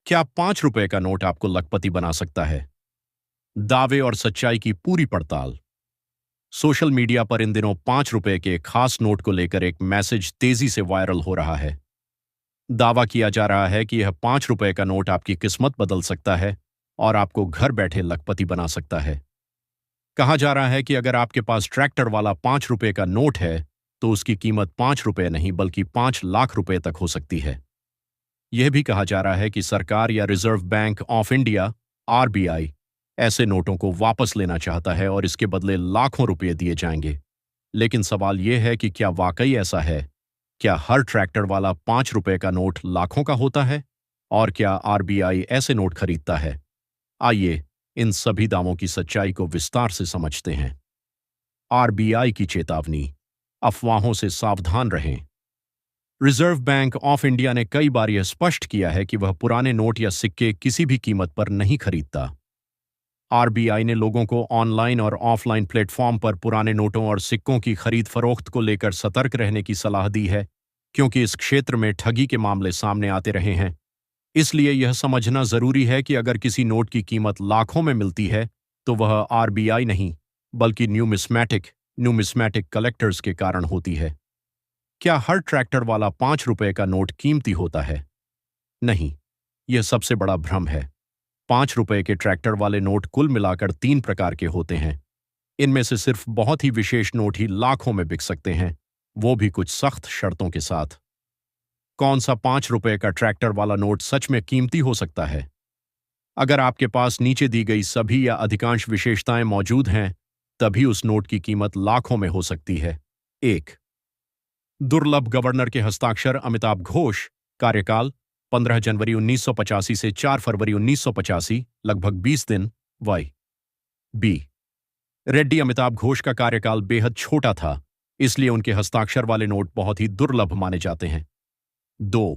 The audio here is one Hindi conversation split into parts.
क्या 5 रुपए का नोट आपको लखपति बना सकता है? दावे और सच्चाई की पूरी पड़ताल। सोशल मीडिया पर इन दिनों 5 रुपए के खास नोट को लेकर एक मैसेज तेजी से वायरल हो रहा है। दावा किया जा रहा है कि यह 5 रुपए का नोट आपकी किस्मत बदल सकता है और आपको घर बैठे लखपति बना सकता है। कहा जा रहा है कि अगर आपके पास ट्रैक्टर वाला 5 रुपए का नोट है, तो उसकी कीमत 5 रुपए नहीं बल्कि 5 लाख रुपए तक हो सकती है। यह भी कहा जा रहा है कि सरकार या reserve bank of India RBI ऐसे नोटों को वापस लेना चाहता है और इसके बदले लाखों रुपए दिए जाएंगे। लेकिन सवाल यह है कि क्या वाकई ऐसा है? क्या हर ट्रैक्टर वाला 5 रुपए का नोट लाखों का होता है? और क्या आरबीआई ऐसे नोट खरीदता है? आइए इन सभी दावों की सच्चाई को विस्तार से समझते हैं। आरबीआई की चेतावनी, अफवाहों से सावधान रहें। रिजर्व बैंक ऑफ इंडिया ने कई बार यह स्पष्ट किया है कि वह पुराने नोट या सिक्के किसी भी कीमत पर नहीं खरीदता। आरबीआई ने लोगों को ऑनलाइन और ऑफलाइन प्लेटफॉर्म पर पुराने नोटों और सिक्कों की खरीद फरोख्त को लेकर सतर्क रहने की सलाह दी है, क्योंकि इस क्षेत्र में ठगी के मामले सामने आते रहे हैं। इसलिए यह समझना जरूरी है कि अगर किसी नोट की कीमत लाखों में मिलती है, तो वह आरबीआई नहीं, बल्कि न्यूमिस्मैटिक कलेक्टर्स के कारण होती है। क्या हर ट्रैक्टर वाला 5 रुपए का नोट कीमती होता है? नहीं, यह सबसे बड़ा भ्रम है। 5 रुपए के ट्रैक्टर वाले नोट कुल मिलाकर 3 प्रकार के होते हैं। इनमें से सिर्फ बहुत ही विशेष नोट ही लाखों में बिक सकते हैं, वो भी कुछ सख्त शर्तों के साथ। कौन सा 5 रुपए का ट्रैक्टर वाला नोट सच में कीमती हो सकता है? अगर आपके पास नीचे दी गई सभी या अधिकांश विशेषताएं मौजूद हैं, तभी उस नोट की कीमत लाखों में हो सकती है। 1, दुर्लभ गवर्नर के हस्ताक्षर अमिताभ घोष, कार्यकाल 15 जनवरी 1985 से 4 फरवरी 1985, लगभग 20 दिन। वाई बी रेड्डी अमिताभ घोष का कार्यकाल बेहद छोटा था, इसलिए उनके हस्ताक्षर वाले नोट बहुत ही दुर्लभ माने जाते हैं। 2,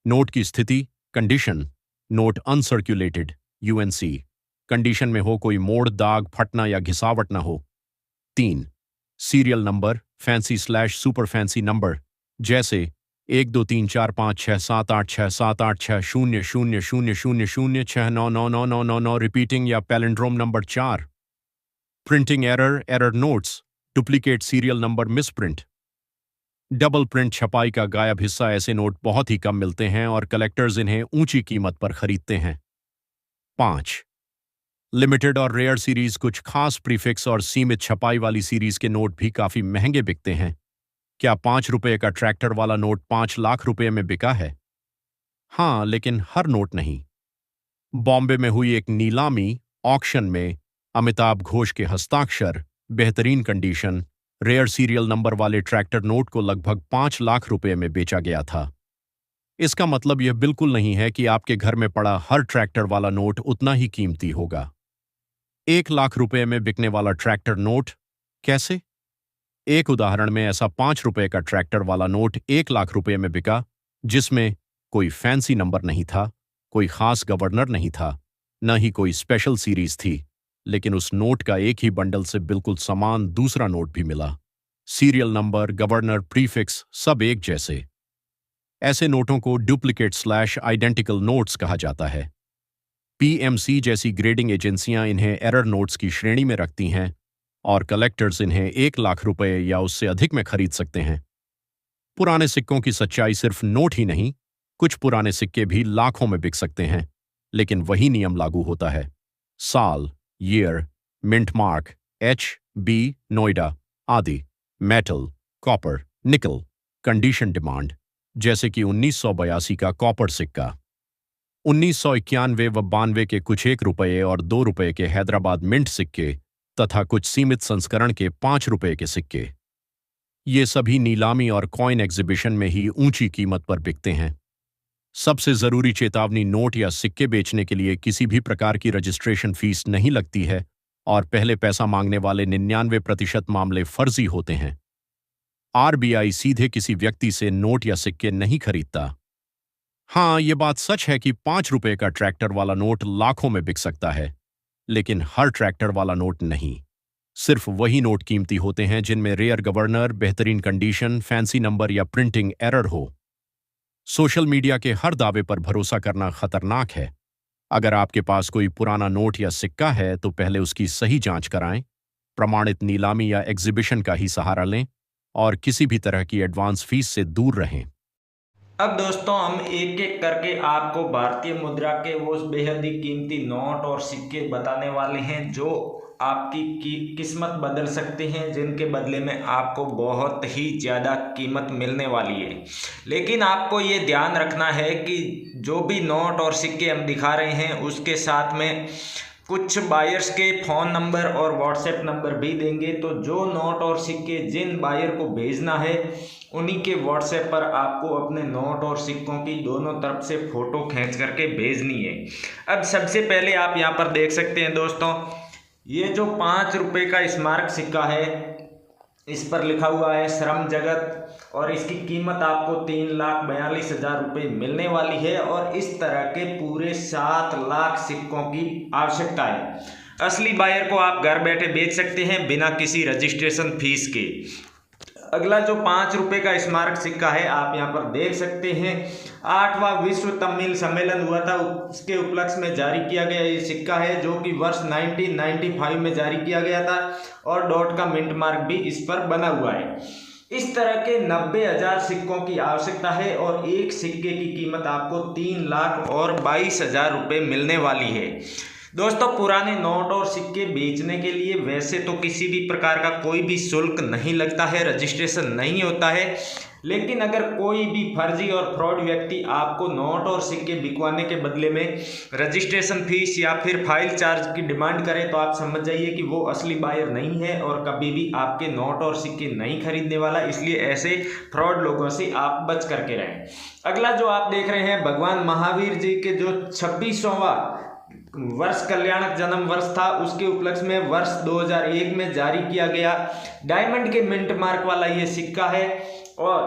नोट की स्थिति, condition, note uncirculated, UNC, condition में हो, कोई मोड़, दाग, फटना या घिसावट ना हो। 3, serial number, fancy slash super fancy number, जैसे 1 2 3 4 5 6 7 8 6 7 8 6 0 0 0 0 0 6 9 9 9 9 9 9 रिपीटिंग या palindrome number. 4, printing error notes, duplicate serial number, misprint, double print, छपाई का गायब हिस्सा। ऐसे नोट बहुत ही कम मिलते हैं और कलेक्टर्स इन्हें ऊंची कीमत पर खरीदते हैं। 5, लिमिटेड और रेयर सीरीज, कुछ खास प्रीफिक्स और सीमित छपाई वाली सीरीज के नोट भी काफी महंगे बिकते हैं। क्या 5 रुपए का ट्रैक्टर वाला नोट 5 लाख रुपए में बिका है? हाँ, लेकिन हर नोट नहीं। बॉम्बे में हुई एक नीलामी ऑक्शन में अमिताभ घोष के हस्ताक्षर, बेहतरीन कंडीशन, रेयर सीरियल नंबर वाले ट्रैक्टर नोट को लगभग 5 लाख रुपए में बेचा गया था। इसका मतलब यह बिल्कुल नहीं है कि आपके घर में पड़ा हर ट्रैक्टर वाला नोट उतना ही कीमती होगा। 1 लाख रुपए में बिकने वाला ट्रैक्टर नोट कैसे? एक उदाहरण में ऐसा 5 रुपए का ट्रैक्टर वाला नोट 1 लाख रुपए में बिका, जिसमें कोई फैंसी नंबर नहीं था, कोई खास गवर्नर नहीं था, न ही कोई स्पेशल सीरीज थी, लेकिन उस नोट का एक ही बंडल से बिल्कुल समान दूसरा नोट भी मिला। सीरियल नंबर, गवर्नर, प्रीफिक्स सब एक जैसे। ऐसे नोटों को डुप्लीकेट स्लैश आइडेंटिकल नोट्स कहा जाता है। पीएमसी जैसी ग्रेडिंग एजेंसियां इन्हें एरर नोट्स की श्रेणी में रखती हैं और कलेक्टर्स इन्हें 1 लाख रुपए या उससे अधिक में खरीद सकते हैं। पुराने सिक्कों की सच्चाई, सिर्फ नोट ही नहीं, कुछ पुराने सिक्के भी लाखों में बिक सकते हैं, लेकिन वही नियम लागू होता है। साल, year, mint mark, B, Noida आदि, metal, copper, nickel, condition, demand, जैसे कि 1982 का कॉपर सिक्का, 1991 व 92 के कुछ 1 रुपए और 2 रुपए के हैदराबाद मिंट सिक्के तथा कुछ सीमित संस्करण के 5 रुपए के सिक्के। ये सभी नीलामी और कॉइन एग्जीबिशन में ही ऊंची कीमत पर बिकते हैं। सबसे जरूरी चेतावनी, नोट या सिक्के बेचने के लिए किसी भी प्रकार की रजिस्ट्रेशन फीस नहीं लगती है और पहले पैसा मांगने वाले 99% मामले फर्जी होते हैं। आरबीआई सीधे किसी व्यक्ति से नोट या सिक्के नहीं खरीदता। हाँ, ये बात सच है कि 5 रुपए का ट्रैक्टर वाला नोट लाखों में बिक सकता है, लेकिन हर ट्रैक्टर वाला नोट नहीं। सिर्फ वही नोट कीमती होते हैं जिनमें रेयर गवर्नर, बेहतरीन कंडीशन, फैंसी नंबर या प्रिंटिंग एरर हो। सोशल मीडिया के हर दावे पर भरोसा करना खतरनाक है। अगर आपके पास कोई पुराना नोट या सिक्का है तो पहले उसकी सही जांच कराएं, प्रमाणित नीलामी या एग्जीबिशन का ही सहारा लें और किसी भी तरह की एडवांस फीस से दूर रहें। अब दोस्तों हम एक एक करके आपको भारतीय मुद्रा के वो बेहद ही कीमती नोट और सिक्के बताने वाले हैं जो आपकी किस्मत बदल सकते हैं, जिनके बदले में आपको बहुत ही ज़्यादा कीमत मिलने वाली है। लेकिन आपको ये ध्यान रखना है कि जो भी नोट और सिक्के हम दिखा रहे हैं उसके साथ में कुछ बायर्स के फ़ोन नंबर और व्हाट्सएप नंबर भी देंगे। तो जो नोट और सिक्के जिन बायर को भेजना है उन्हीं के व्हाट्सएप पर आपको अपने नोट और सिक्कों की दोनों तरफ से फ़ोटो खींच करके भेजनी है। अब सबसे पहले आप यहाँ पर देख सकते हैं दोस्तों, ये जो 5 रुपये का स्मारक सिक्का है इस पर लिखा हुआ है श्रम जगत और इसकी कीमत आपको 3,42,000 रुपये मिलने वाली है और इस तरह के पूरे 7 लाख सिक्कों की आवश्यकता है। असली बायर को आप घर बैठे बेच सकते हैं बिना किसी रजिस्ट्रेशन फीस के। अगला जो 5 रुपये का स्मारक सिक्का है आप यहाँ पर देख सकते हैं, 8वां विश्व तमिल सम्मेलन हुआ था उसके उपलक्ष्य में जारी किया गया ये सिक्का है जो कि वर्ष 1995 में जारी किया गया था और डॉट का मिंट मार्क भी इस पर बना हुआ है। इस तरह के 90,000 सिक्कों की आवश्यकता है और एक सिक्के की कीमत आपको 3,22,000 रुपये मिलने वाली है। दोस्तों पुराने नोट और सिक्के बेचने के लिए वैसे तो किसी भी प्रकार का कोई भी शुल्क नहीं लगता है, रजिस्ट्रेशन नहीं होता है, लेकिन अगर कोई भी फर्जी और फ्रॉड व्यक्ति आपको नोट और सिक्के बिकवाने के बदले में रजिस्ट्रेशन फीस या फिर फाइल चार्ज की डिमांड करे तो आप समझ जाइए कि वो असली बायर नहीं है और कभी भी आपके नोट और सिक्के नहीं खरीदने वाला। इसलिए ऐसे फ्रॉड लोगों से आप बच करके रहें। अगला जो आप देख रहे हैं भगवान महावीर जी के जो 26वां वर्ष कल्याणक जन्म वर्ष था उसके उपलक्ष्य में वर्ष 2001 में जारी किया गया डायमंड के मिंट मार्क वाला ये सिक्का है और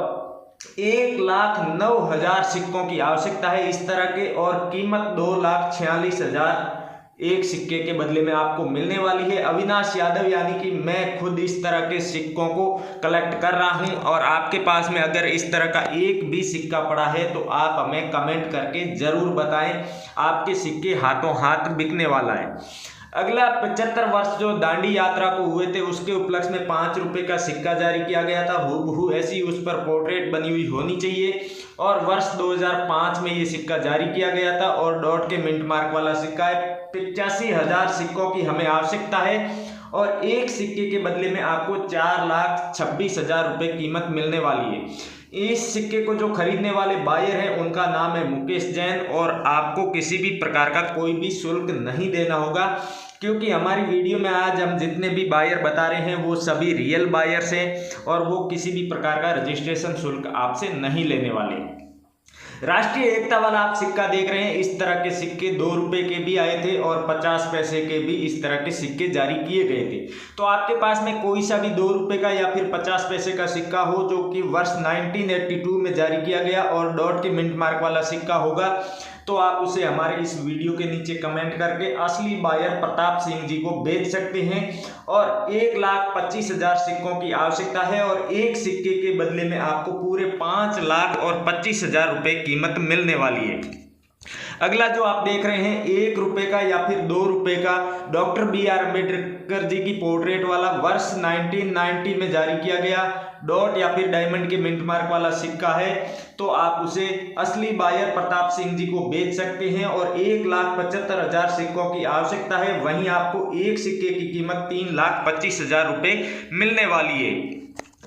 1,09,000 सिक्कों की आवश्यकता है इस तरह के और कीमत 2,46,000 एक सिक्के के बदले में आपको मिलने वाली है। अविनाश यादव यानी कि मैं खुद इस तरह के सिक्कों को कलेक्ट कर रहा हूं और आपके पास में अगर इस तरह का एक भी सिक्का पड़ा है तो आप हमें कमेंट करके जरूर बताएं, आपके सिक्के हाथों हाथ बिकने वाला है। अगला 75 वर्ष जो दांडी यात्रा को हुए थे उसके उपलक्ष्य में 5 रुपये का सिक्का जारी किया गया था, हूबहू ऐसी उस पर पोर्ट्रेट बनी हुई होनी चाहिए और वर्ष 2005 में ये सिक्का जारी किया गया था और डॉट के मिंट मार्क वाला सिक्का है। 85,000 सिक्कों की हमें आवश्यकता है और एक सिक्के के बदले में आपको 4,26,000 रुपये कीमत मिलने वाली है। इस सिक्के को जो खरीदने वाले बायर हैं उनका नाम है मुकेश जैन और आपको किसी भी प्रकार का कोई भी शुल्क नहीं देना होगा क्योंकि हमारी वीडियो में आज हम जितने भी बायर बता रहे हैं वो सभी रियल बायर्स हैं और वो किसी भी प्रकार का रजिस्ट्रेशन शुल्क आपसे नहीं लेने वाले। राष्ट्रीय एकता वाला आप सिक्का देख रहे हैं, इस तरह के सिक्के 2 रुपये के भी आए थे और 50 पैसे के भी इस तरह के सिक्के जारी किए गए थे। तो आपके पास में कोई सा भी 2 रुपये का या फिर 50 पैसे का सिक्का हो जो कि वर्ष 1982 में जारी किया गया और डॉट के मिंट मार्क वाला सिक्का होगा तो आप उसे हमारे इस वीडियो के नीचे कमेंट करके असली बायर प्रताप सिंह जी को बेच सकते हैं और 1,25,000 सिक्कों की आवश्यकता है और एक सिक्के के बदले में आपको पूरे 5,25,000 रुपये कीमत मिलने वाली है। अगला जो आप देख रहे हैं 1 रुपये का या फिर 2 रुपये का डॉक्टर B.R. अम्बेडकर जी की पोर्ट्रेट वाला वर्ष 1990 में जारी किया गया डॉट या फिर डायमंड के मिंट मार्क वाला सिक्का है तो आप उसे असली बायर प्रताप सिंह जी को बेच सकते हैं और 1,75,000 सिक्कों की आवश्यकता है। वहीं आपको एक सिक्के की कीमत 3,25,000 रुपये मिलने वाली है।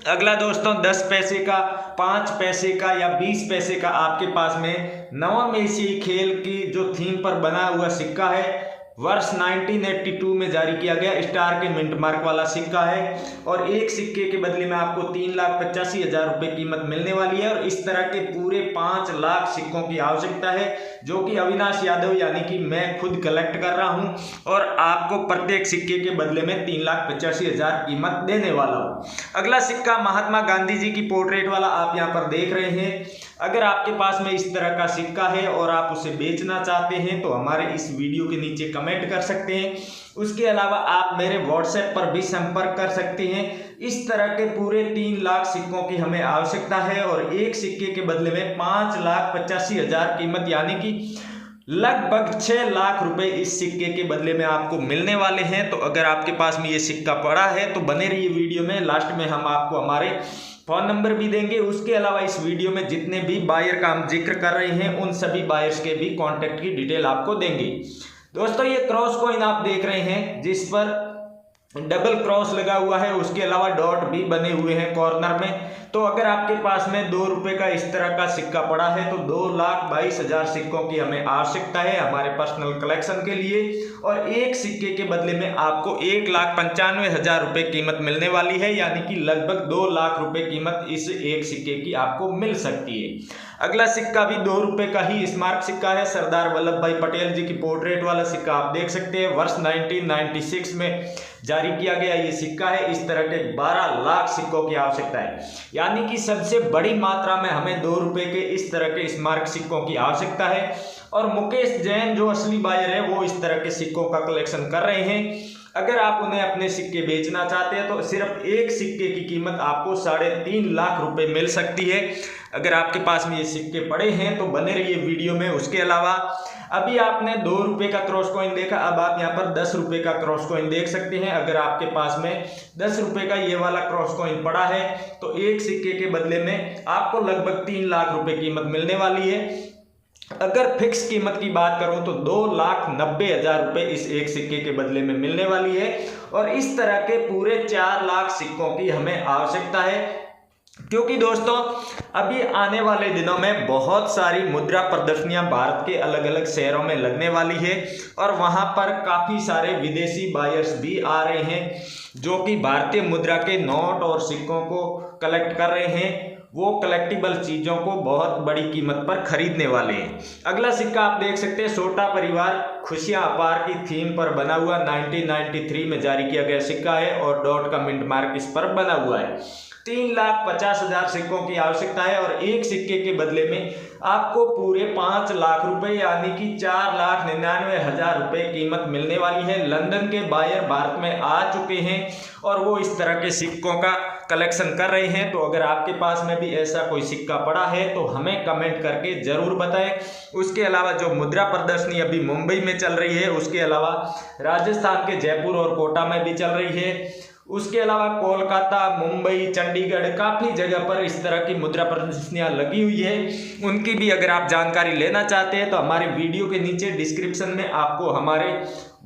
अगला दोस्तों 10 पैसे का, 5 पैसे का या 20 पैसे का आपके पास में नवम एशियाई खेल की जो थीम पर बना हुआ सिक्का है वर्ष 1982 में जारी किया गया स्टार के मिंट मार्क वाला सिक्का है और एक सिक्के के बदले में आपको 3,85,000 रुपये कीमत मिलने वाली है और इस तरह के पूरे 5 लाख सिक्कों की आवश्यकता है जो कि अविनाश यादव यानी कि मैं खुद कलेक्ट कर रहा हूं और आपको प्रत्येक सिक्के के बदले में 3,85,000 कीमत देने वाला हूं। अगला सिक्का महात्मा गांधी जी की पोर्ट्रेट वाला आप यहां पर देख रहे हैं। अगर आपके पास में इस तरह का सिक्का है और आप उसे बेचना चाहते हैं तो हमारे इस वीडियो के नीचे कमेंट कर सकते हैं। उसके अलावा आप मेरे व्हाट्सएप पर भी संपर्क कर सकते हैं इस तरह के पूरे 3 लाख सिक्कों की हमें आवश्यकता है और एक सिक्के के बदले में 5,85,000 कीमत यानी कि लगभग 6 लाख रुपए इस सिक्के के बदले में आपको मिलने वाले हैं। तो अगर आपके पास में ये सिक्का पड़ा है तो बने रहिए वीडियो में, लास्ट में हम आपको हमारे फ़ोन नंबर भी देंगे। उसके अलावा इस वीडियो में जितने भी बायर का हम जिक्र कर रहे हैं उन सभी बायर्स के भी कॉन्टैक्ट की डिटेल आपको देंगे। दोस्तों ये क्रॉस कॉइन आप देख रहे हैं जिस पर डबल क्रॉस लगा हुआ है, उसके अलावा डॉट भी बने हुए हैं कॉर्नर में। तो अगर आपके पास में 2 रुपए का इस तरह का सिक्का पड़ा है तो 2,22,000 सिक्कों की हमें आवश्यकता है हमारे पर्सनल कलेक्शन के लिए और एक सिक्के के बदले में आपको 1,95,000 रुपये कीमत मिलने वाली है, यानी कि लगभग 2 लाख रुपए कीमत इस एक सिक्के की आपको मिल सकती है। अगला सिक्का भी 2 रुपए का ही स्मारक सिक्का है, सरदार वल्लभ भाई पटेल जी की पोर्ट्रेट वाला सिक्का आप देख सकते हैं। वर्ष 1996 में जारी किया गया ये सिक्का है। इस तरह के 12 लाख सिक्कों की आवश्यकता है, यानी कि सबसे बड़ी मात्रा में हमें 2 रुपए के इस तरह के स्मारक सिक्कों की आवश्यकता है। और मुकेश जैन जो असली बायर है वो इस तरह के सिक्कों का कलेक्शन कर रहे हैं। अगर आप उन्हें अपने सिक्के बेचना चाहते हैं तो सिर्फ एक सिक्के की कीमत आपको 3.5 लाख रुपए मिल सकती है। अगर आपके पास में ये सिक्के पड़े हैं तो बने रहिए वीडियो में। उसके अलावा अभी आपने 2 रुपए का क्रॉस कॉइन देखा, अब आप यहाँ पर 10 रुपए का क्रॉस कॉइन देख सकते हैं। अगर आपके पास में 10 रुपए का ये वाला क्रॉस कॉइन पड़ा है तो एक सिक्के के बदले में आपको लगभग 3 लाख रुपए कीमत मिलने वाली है। अगर फिक्स कीमत की बात करूं तो 2,90,000 रुपए इस एक सिक्के के बदले में मिलने वाली है और इस तरह के पूरे 4 लाख सिक्कों की हमें आवश्यकता है। क्योंकि दोस्तों अभी आने वाले दिनों में बहुत सारी मुद्रा प्रदर्शनियां भारत के अलग अलग शहरों में लगने वाली है और वहां पर काफ़ी सारे विदेशी बायर्स भी आ रहे हैं जो कि भारतीय मुद्रा के नोट और सिक्कों को कलेक्ट कर रहे हैं। वो कलेक्टिबल चीज़ों को बहुत बड़ी कीमत पर खरीदने वाले हैं। अगला सिक्का आप देख सकते हैं, छोटा परिवार खुशियां अपार की थीम पर बना हुआ 1993 में जारी किया गया सिक्का है और डॉट का मिंट मार्क इस पर बना हुआ है। 3,50,000 सिक्कों की आवश्यकता है और एक सिक्के के बदले में आपको पूरे 5 लाख रुपए यानी कि 4,99,000 रुपए कीमत मिलने वाली है। लंदन के बायर भारत में आ चुके हैं और वो इस तरह के सिक्कों का कलेक्शन कर रहे हैं। तो अगर आपके पास में भी ऐसा कोई सिक्का पड़ा है तो हमें कमेंट करके ज़रूर बताएं। उसके अलावा जो मुद्रा प्रदर्शनी अभी मुंबई में चल रही है, उसके अलावा राजस्थान के जयपुर और कोटा में भी चल रही है, उसके अलावा कोलकाता, मुंबई, चंडीगढ़ काफ़ी जगह पर इस तरह की मुद्रा प्रदर्शनियां लगी हुई है, उनकी भी अगर आप जानकारी लेना चाहते हैं तो हमारे वीडियो के नीचे डिस्क्रिप्शन में आपको हमारे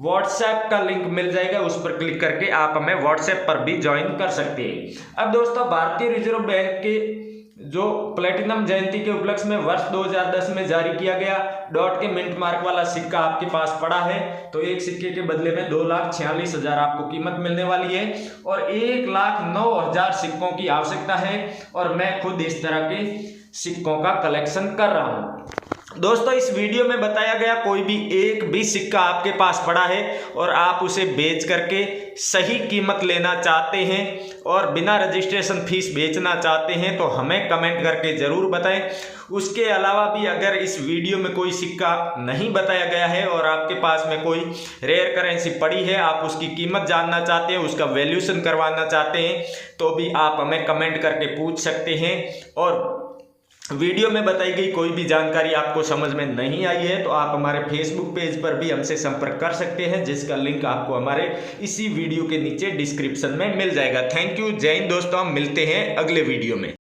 व्हाट्सएप का लिंक मिल जाएगा, उस पर क्लिक करके आप हमें व्हाट्सएप पर भी ज्वाइन कर सकते हैं। अब दोस्तों भारतीय रिजर्व बैंक के जो प्लेटिनम जयंती के उपलक्ष्य में वर्ष 2010 में जारी किया गया डॉट के मिंट मार्क वाला सिक्का आपके पास पड़ा है तो एक सिक्के के बदले में 2,46,000 आपको कीमत मिलने वाली है और 1,09,000 सिक्कों की आवश्यकता है और मैं खुद इस तरह के सिक्कों का कलेक्शन कर रहा हूँ। दोस्तों इस वीडियो में बताया गया कोई भी एक भी सिक्का आपके पास पड़ा है और आप उसे बेच करके सही कीमत लेना चाहते हैं और बिना रजिस्ट्रेशन फीस बेचना चाहते हैं तो हमें कमेंट करके ज़रूर बताएं। उसके अलावा भी अगर इस वीडियो में कोई सिक्का नहीं बताया गया है और आपके पास में कोई रेयर करेंसी पड़ी है, आप उसकी कीमत जानना चाहते हैं, उसका वैल्यूएशन करवाना चाहते हैं तो भी आप हमें कमेंट करके पूछ सकते हैं। और वीडियो में बताई गई कोई भी जानकारी आपको समझ में नहीं आई है तो आप हमारे फेसबुक पेज पर भी हमसे संपर्क कर सकते हैं, जिसका लिंक आपको हमारे इसी वीडियो के नीचे डिस्क्रिप्शन में मिल जाएगा। थैंक यू, जय हिंद दोस्तों, हम मिलते हैं अगले वीडियो में।